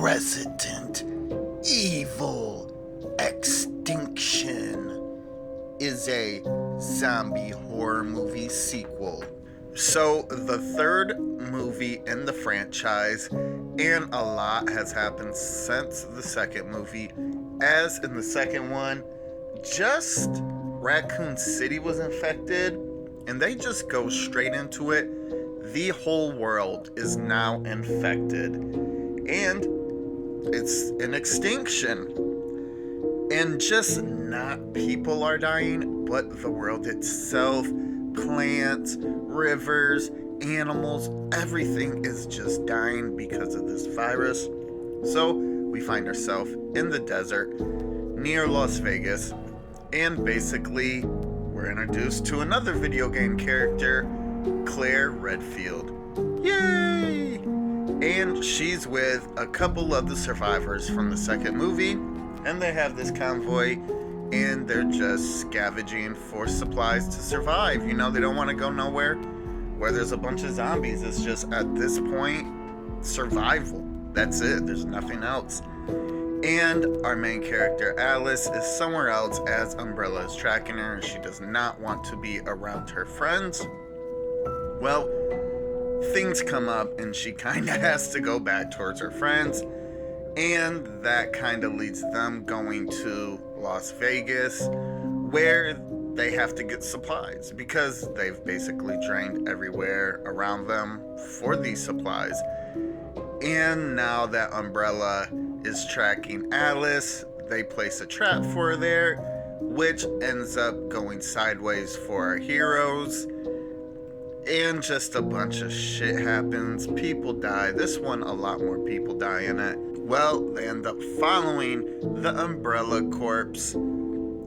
Resident Evil Extinction is a zombie horror movie sequel. So, the third movie in the franchise, and a lot has happened since the second movie. As in the second one, just Raccoon City was infected, and they just go straight into it. The whole world is now infected, and it's an extinction. And just not people are dying, but the world itself, plants, rivers, animals, everything is just dying because of this virus. So we find ourselves in the desert near Las Vegas, and basically we're introduced to another video game character, Claire Redfield. Yay! And she's with a couple of the survivors from the second movie, and they have this convoy, and they're just scavenging for supplies to survive. You know, they don't want to go nowhere where there's a bunch of zombies. It's just, at this point, survival. That's it. There's nothing else. And our main character, Alice, is somewhere else as Umbrella is tracking her, and she does not want to be around her friends. Well, things come up, and she kind of has to go back towards her friends, and that kind of leads them going to Las Vegas, where they have to get supplies, because they've basically drained everywhere around them for these supplies. And now that Umbrella is tracking Alice, they place a trap for her there, which ends up going sideways for our heroes. And just a bunch of shit happens. People die. This one, a lot more people die in it. Well, they end up following the Umbrella Corps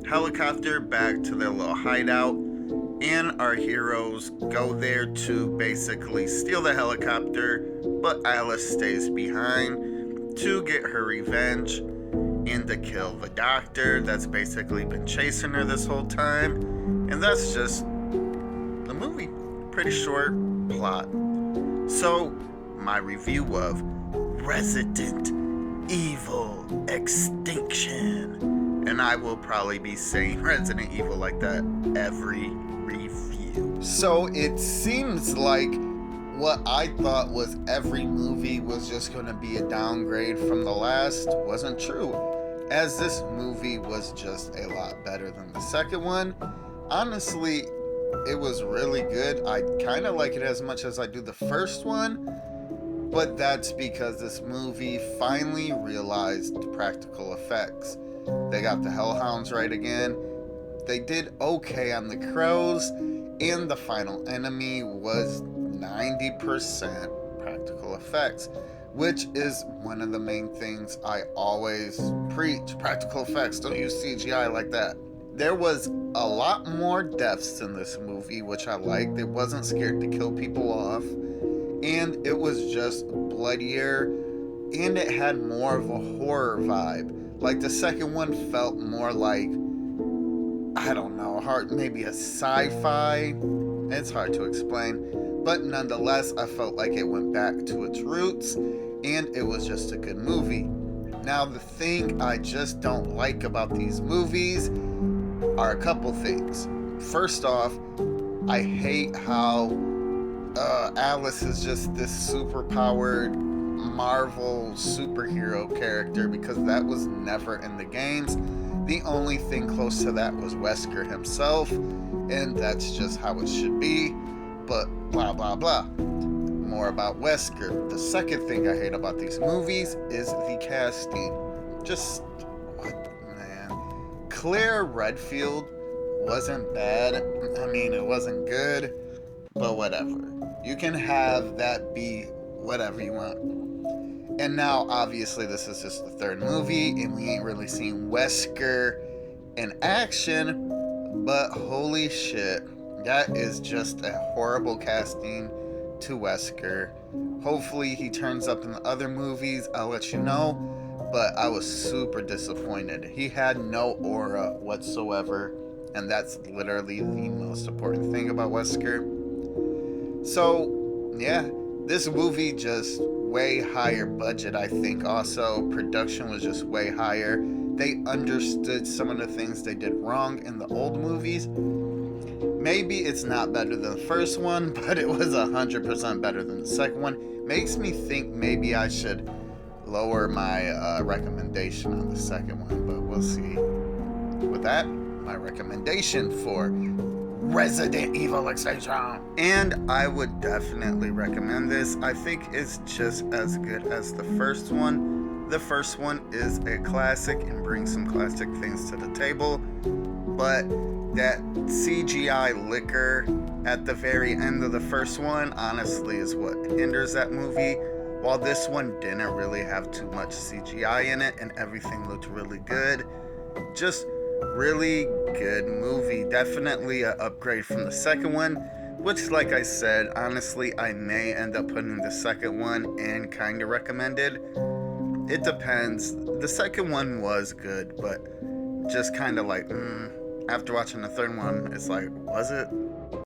helicopter back to their little hideout. And our heroes go there to basically steal the helicopter, but Alice stays behind to get her revenge and to kill the doctor that's basically been chasing her this whole time. And that's just the movie. Pretty short plot. So, my review of Resident Evil Extinction. And I will probably be saying Resident Evil like that every review. So, it seems like what I thought was every movie was just going to be a downgrade from the last wasn't true, as this movie was just a lot better than the second one. Honestly, it was really good. I kind of like it as much as I do the first one, but that's because this movie finally realized practical effects. They got the Hellhounds right again. They did okay on the crows, and the final enemy was 90% practical effects, which is one of the main things I always preach. Practical effects, don't use CGI like that. There was a lot more deaths in this movie, which I liked. It wasn't scared to kill people off, and it was just bloodier, and it had more of a horror vibe. Like, the second one felt more like, I don't know, maybe a sci-fi. It's hard to explain, but nonetheless, I felt like it went back to its roots, and it was just a good movie. Now, the thing I just don't like about these movies are a couple things. First off, I hate how Alice is just this super powered Marvel superhero character, because that was never in the games. The only thing close to that was Wesker himself, and that's just how it should be, but blah blah blah. More about Wesker. The second thing I hate about these movies is the casting. Just, what, man. Claire Redfield wasn't bad. I mean, it wasn't good, but whatever. You can have that be whatever you want. And now, obviously, this is just the third movie, and we ain't really seen Wesker in action, but holy shit, that is just a horrible casting to Wesker. Hopefully he turns up in the other movies, I'll let you know, but I was super disappointed. He had no aura whatsoever, and that's literally the most important thing about Wesker. So, yeah, this movie just way higher budget, I think. Also, production was just way higher. They understood some of the things they did wrong in the old movies. Maybe it's not better than the first one, but it was 100% better than the second one. Makes me think maybe I should lower my recommendation on the second one, but we'll see. With that, my recommendation for Resident Evil Extinction. And I would definitely recommend this. I think it's just as good as the first one. The first one is a classic and brings some classic things to the table, but that CGI liquor at the very end of the first one honestly is what hinders that movie. While this one didn't really have too much CGI in it and everything looked really good. Just really good movie. Definitely an upgrade from the second one, which, like I said, honestly, I may end up putting the second one in kind of recommended. It depends. The second one was good, but just kind of like, after watching the third one, it's like, was it?